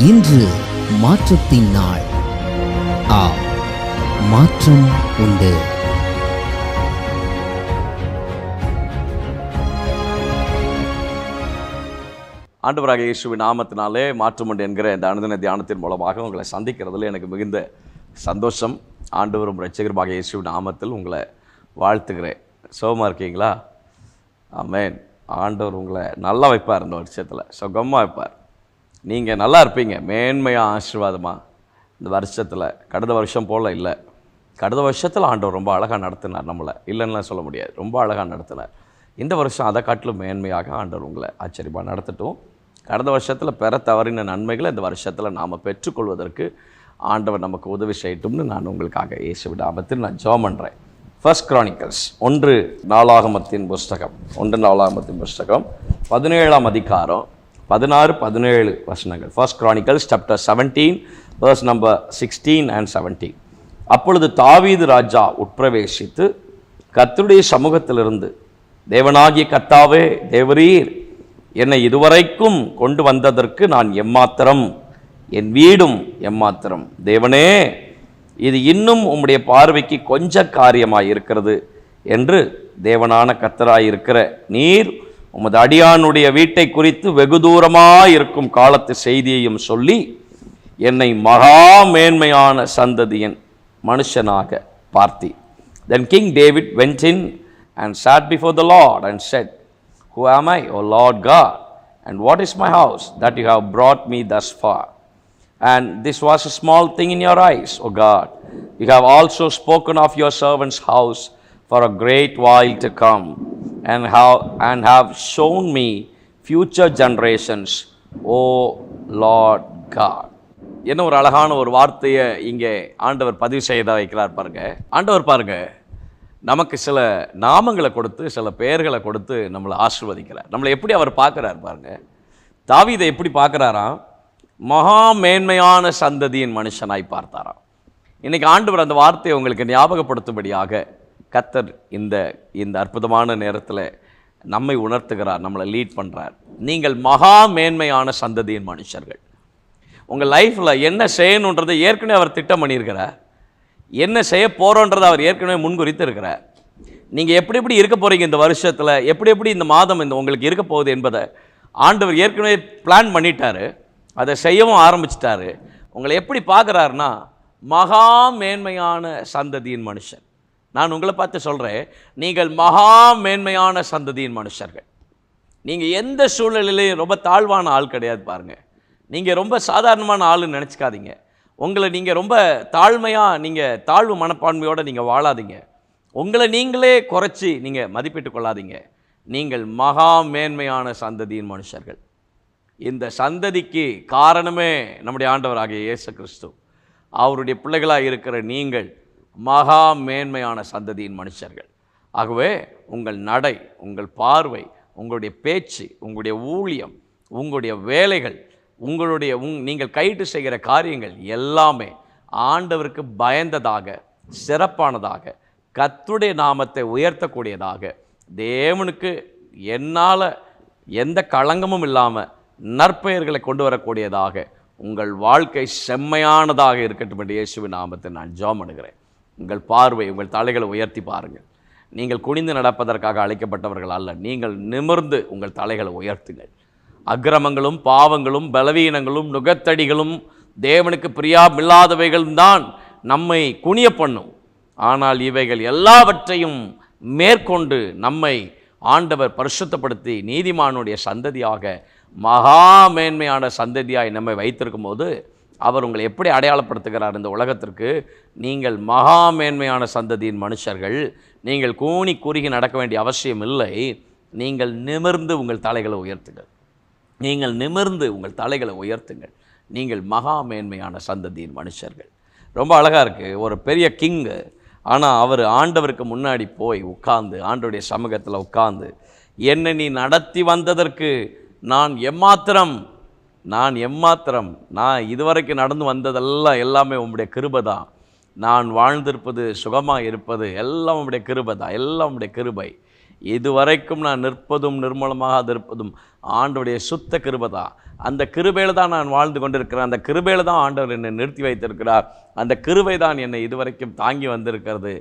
இன்று மாற்றத்தின் நாள். மாற்றம் உண்டு. ஆண்டவராகிய இயேசுவின் நாமத்தினாலே மாற்றம் உண்டு என்கிற இந்த அனுதின தியானத்தின் மூலமாக உங்களை சந்திக்கிறதுல எனக்கு மிகுந்த சந்தோஷம். ஆண்டவரும் இரட்சகருமாகிய இயேசுவின் நாமத்தில் உங்களை வாழ்த்துக்கிறேன். சுகமாக இருக்கீங்களா? ஆமென். ஆண்டவர் உங்களை நல்லா வைப்பார், இந்த வருஷத்தில் சுகமாக வைப்பார். நீங்கள் நல்லா இருப்பீங்க, மேன்மையாக ஆசீர்வாதமாக இந்த வருஷத்தில். கடந்த வருஷம் போல் இல்லை, கடந்த வருஷத்தில் ஆண்டவர் ரொம்ப அழகாக நடத்தினார் நம்மளை, இல்லைன்னா சொல்ல முடியாது. ரொம்ப அழகாக நடத்தினார். இந்த வருஷம் அதை காட்டிலும் மேன்மையாக ஆண்டவர் உங்களை ஆச்சரியமாக நடத்தட்டும். கடந்த வருஷத்தில் பெற தவறின நன்மைகளை இந்த வருஷத்தில் நாம் பெற்றுக்கொள்வதற்கு ஆண்டவர் நமக்கு உதவி செய்யட்டும்னு நான் உங்களுக்காக இயேசுவின் நாமத்தில் நான் ஜெபம் பண்ணுறேன். ஃபர்ஸ்ட் கிரானிக்கல்ஸ் 1 நாளாகமத்தின் புஸ்தகம் 17ஆம் அதிகாரம் 16-17 வசனங்கள். First Chronicles chapter 17 verse number 16 and 17. அப்பொழுது தாவீது ராஜா உட்பிரவேசித்து கர்த்தருடைய சமூகத்திலிருந்து, தேவனாகிய கர்த்தாவே, தேவரீர் என்னை இதுவரைக்கும் கொண்டு வந்ததற்கு நான் எம்மாத்திரம், என் வீடும் எம்மாத்திரம். தேவனே, இது இன்னும் உம்முடைய பார்வைக்கு கொஞ்ச காரியமாய் இருக்கிறது என்று தேவனான கர்த்தராயிருக்கிற நீர் உமது அடியானுடைய வீட்டை குறித்து வெகு தூரமாய் இருக்கும் காலத்து செய்தியையும் சொல்லி என்னை மகா மேன்மையான சந்ததியின் மனுஷனாக பார்த்தி. Then King David went in and sat before the Lord and said, Who am I, O Lord God, and what is my house that you have brought me thus far? And this was a small thing in your eyes, O God. You have also spoken of your servant's house for a great while to come, and have shown me future generations, O Lord God. என்ன ஒரு அழகான ஒரு வார்த்தையை இங்கே ஆண்டவர் பதிவு செய்த வைக்கிறார் பாருங்க. ஆண்டவர் பாருங்க, நமக்கு சில நாமங்களை கொடுத்து, சில பெயர்களை கொடுத்து நம்மளை ஆசீர்வதிக்கிறார். நம்மளை எப்படி அவர் பார்க்குறார் பாருங்க. தாவீதை எப்படி பார்க்குறாராம்? மகா மேன்மையான சந்ததியின் மனுஷனாய் பார்த்தாராம். இன்றைக்கி ஆண்டவர் அந்த வார்த்தையை உங்களுக்கு ஞாபகப்படுத்தும்படியாக கர்த்தர் இந்த அற்புதமான நேரத்தில் நம்மை உணர்த்துகிறார், நம்மளை லீட் பண்ணுறார். நீங்கள் மகா மேன்மையான சந்ததியின் மனுஷர்கள். உங்கள் லைஃப்பில் என்ன செய்யணுன்றதை ஏற்கனவே அவர் திட்டம் பண்ணியிருக்கிறார். என்ன செய்ய போகிறோன்றதை அவர் ஏற்கனவே முன்குறித்து இருக்கிறார். நீங்கள் எப்படி எப்படி இருக்க போகிறீங்க இந்த வருஷத்தில், எப்படி இந்த மாதம் உங்களுக்கு இருக்க போகுது என்பதை ஆண்டவர் ஏற்கனவே பிளான் பண்ணிட்டார். அதை செய்யவும் ஆரம்பிச்சிட்டாரு. உங்களை எப்படி பார்க்குறாருன்னா, மகா மேன்மையான சந்ததியின் மனுஷன். நான் உங்களை பார்த்து சொல்கிறேன், நீங்கள் மகா மேன்மையான சந்ததியின் மனுஷர்கள். நீங்கள் எந்த சூழ்நிலையிலையும் ரொம்ப தாழ்வான ஆள் கிடையாது பாருங்கள். நீங்கள் ரொம்ப சாதாரணமான ஆளுன்னு நினச்சிக்காதீங்க. உங்களை நீங்கள் ரொம்ப தாழ்மையாக, தாழ்வு மனப்பான்மையோடு நீங்கள் வாழாதீங்க. உங்களை நீங்களே குறைச்சி நீங்கள் மதிப்பிட்டு கொள்ளாதீங்க. நீங்கள் மகா மேன்மையான சந்ததியின் மனுஷர்கள். இந்த சந்ததிக்கு காரணமே நம்முடைய ஆண்டவராகிய இயேசு கிறிஸ்து. அவருடைய பிள்ளைகளாக இருக்கிற நீங்கள் மகா மேன்மையான சந்ததியின் மனுஷர்கள். ஆகவே உங்கள் நடை, உங்கள் பார்வை, உங்களுடைய பேச்சு, உங்களுடைய ஊழியம், உங்களுடைய வேலைகள், நீங்கள் கைட்டு செய்கிற காரியங்கள் எல்லாமே ஆண்டவருக்கு பயந்ததாக, சிறப்பானதாக, கர்த்தருடைய நாமத்தை உயர்த்தக்கூடியதாக, தேவனுக்கு என்னால் எந்த களங்கமும் இல்லாமல் நற்பெயர்களை கொண்டு வரக்கூடியதாக உங்கள் வாழ்க்கை செம்மையானதாக இருக்கட்டும் என்று இயேசுவின் நாமத்தை நான் ஜெபம் பண்ணுகிறேன். உங்கள் பார்வை, உங்கள் தலைகளை உயர்த்தி பாருங்கள். நீங்கள் குனிந்து நடப்பதற்காக அழைக்கப்பட்டவர்கள் அல்ல. நீங்கள் நிமிர்ந்து உங்கள் தலைகளை உயர்த்துங்கள். அக்கிரமங்களும் பாவங்களும் பலவீனங்களும் நுகத்தடிகளும் தேவனுக்கு பிரியாமில்லாதவைகளும் தான் நம்மை குனிய பண்ணும். ஆனால் இவைகள் எல்லாவற்றையும் மேற்கொண்டு நம்மை ஆண்டவர் பரிசுத்தப்படுத்தி நீதிமானுடைய சந்ததியாக, மகா மேன்மையான சந்ததியாய் நம்மை வைத்திருக்கும் போது அவர் உங்களை எப்படி அடையாளப்படுத்துகிறார் இந்த உலகத்திற்கு? நீங்கள் மகா மேன்மையான சந்ததியின் மனுஷர்கள். நீங்கள் கூனி குறுகி நடக்க வேண்டிய அவசியம் இல்லை. நீங்கள் நிமிர்ந்து உங்கள் தலைகளை உயர்த்துங்கள். நீங்கள் நிமிர்ந்து உங்கள் தலைகளை உயர்த்துங்கள். நீங்கள் மகா மேன்மையான சந்ததியின் மனுஷர்கள். ரொம்ப அழகாக இருக்குது. ஒரு பெரிய கிங்கு, ஆனால் அவர் ஆண்டவருக்கு முன்னாடி போய் உட்கார்ந்து, ஆண்டவருடைய சமூகத்தில் உட்கார்ந்து, என்னை நீ நடத்தி வந்ததற்கு நான் எம்மாத்திரம், நான் இதுவரைக்கும் நடந்து வந்ததெல்லாம் எல்லாமே உம்முடைய கிருபை தான். நான் வாழ்ந்திருப்பது, சுகமாக இருப்பது எல்லாம் உம்முடைய கிருபை தான், எல்லாம் உம்முடைய கிருபை. இதுவரைக்கும் நான் நிற்பதும் நிர்மூலமாக இருப்பதும் ஆண்டவருடைய சுத்த கிருபை தான். அந்த கிருபையில் தான் நான் வாழ்ந்து கொண்டிருக்கிறேன். அந்த கிருபையில் தான் ஆண்டவர் என்னை நிறுத்தி வைத்திருக்கிறார். அந்த கிருபை தான் என்னை இதுவரைக்கும் தாங்கி வந்திருக்கிறது.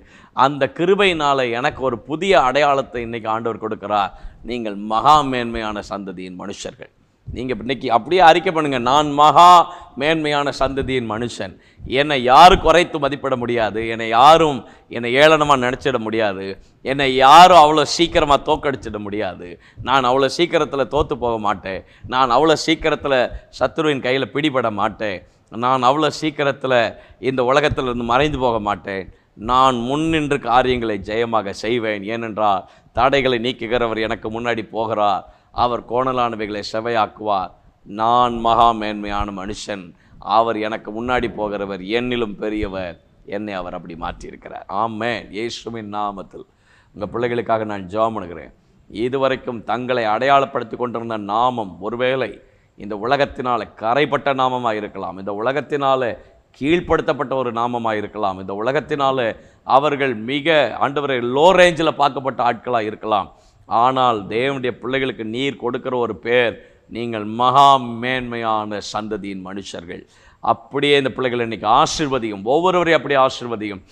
அந்த கிருபையினால் எனக்கு ஒரு புதிய அடையாளத்தை இன்றைக்கி ஆண்டவர் கொடுக்கிறார். நீங்கள் மகா மேன்மையான சந்ததியின் மனுஷர்கள். நீங்கள் இன்றைக்கி அப்படியே அறிக்கை பண்ணுங்கள், நான் மகா மேன்மையான சந்ததியின் மனுஷன். என்னை யாரும் குறைத்து மதிப்பிட முடியாது. என்னை ஏளனமாக நினச்சிட முடியாது. என்னை யாரும் அவ்வளோ சீக்கிரமாக தோக்கடிச்சிட முடியாது. நான் அவ்வளோ சீக்கிரத்தில் தோற்று போக மாட்டேன். நான் அவ்வளோ சீக்கிரத்தில் சத்துருவின் கையில் பிடிபட மாட்டேன். நான் அவ்வளோ சீக்கிரத்தில் இந்த உலகத்திலிருந்து மறைந்து போக மாட்டேன். நான் முன்னின்று காரியங்களை ஜெயமாக செய்வேன். ஏனென்றால் தடைகளை நீக்குகிறவர் எனக்கு முன்னாடி போகிறார். அவர் கோணலானவைகளை செவையாக்குவார். நான் மகா மேன்மையான மனுஷன். அவர் எனக்கு முன்னாடி போகிறவர், என்னிலும் பெரியவர். என்னை அவர் அப்படி மாற்றியிருக்கிறார். ஆமென். இயேசுவின் நாமத்தில் உங்கள் பிள்ளைகளுக்காக நான் ஜெபம் பண்ணுகிறேன். இதுவரைக்கும் தங்களை அடையாளப்படுத்தி கொண்டிருந்த நாமம் ஒருவேளை இந்த உலகத்தினால் கரைப்பட்ட நாமமாக இருக்கலாம். இந்த உலகத்தினால் கீழ்ப்படுத்தப்பட்ட ஒரு நாமமாக இருக்கலாம். இந்த உலகத்தினால் அவர்கள் மிக ஆண்டவரை லோ ரேஞ்சில் பார்க்கப்பட்ட ஆட்களாக இருக்கலாம். ஆனால் தேவனுடைய பிள்ளைகளுக்கு நீர் கொடுக்கிற ஒரு பேர், நீங்கள் மகா மேன்மையான சந்ததியின் மனுஷர்கள். அப்படியே இந்த பிள்ளைகளை இன்றைக்கி ஆசீர்வதியும். ஒவ்வொருவரையும் அப்படி ஆசீர்வதியும்.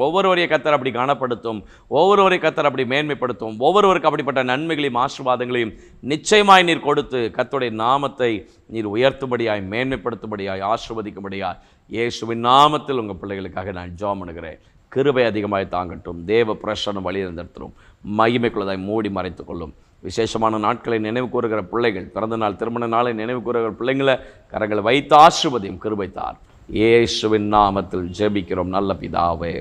ஒவ்வொருவரையும் கர்த்தர் அப்படி கனப்படுத்தும். ஒவ்வொருவரையும் கர்த்தர் அப்படி மேன்மைப்படுத்தும். ஒவ்வொருவருக்கு அப்படிப்பட்ட நன்மைகளையும் ஆசீர்வாதங்களையும் நிச்சயமாய் நீர் கொடுத்து கர்த்தருடைய நாமத்தை நீர் உயர்த்தும்படியாய், மேன்மைப்படுத்தும்படியாய், ஆசீர்வதிக்கும்படியாய் இயேசுவின் நாமத்தில் உங்கள் பிள்ளைகளுக்காக நான் ஜெபம் பண்ணுகிறேன். கிருபை அதிகமாய் தாங்கட்டும். தேவ பிரசன்னம் வழியிருந்திருத்தும். மகிமைக்குள்ளதாய் மூடி மறைத்து கொள்ளும். விசேஷமான நாட்களை நினைவு கூறுகிற பிள்ளைகள், பிறந்த நாள், திருமண நாளை நினைவு கூறுகிற பிள்ளைங்களை கரங்களை வைத்து ஆசீர்வதியும். கிருபைத்தார். இயேசுவின் நாமத்தில் ஜெபிக்கிறோம் நல்ல பிதாவே.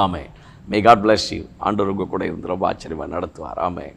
ஆமென். May God bless you. ஆண்டவர் உங்க கூட இருந்து ரொம்ப ஆச்சரியமாக நடத்துவார். ஆமென்.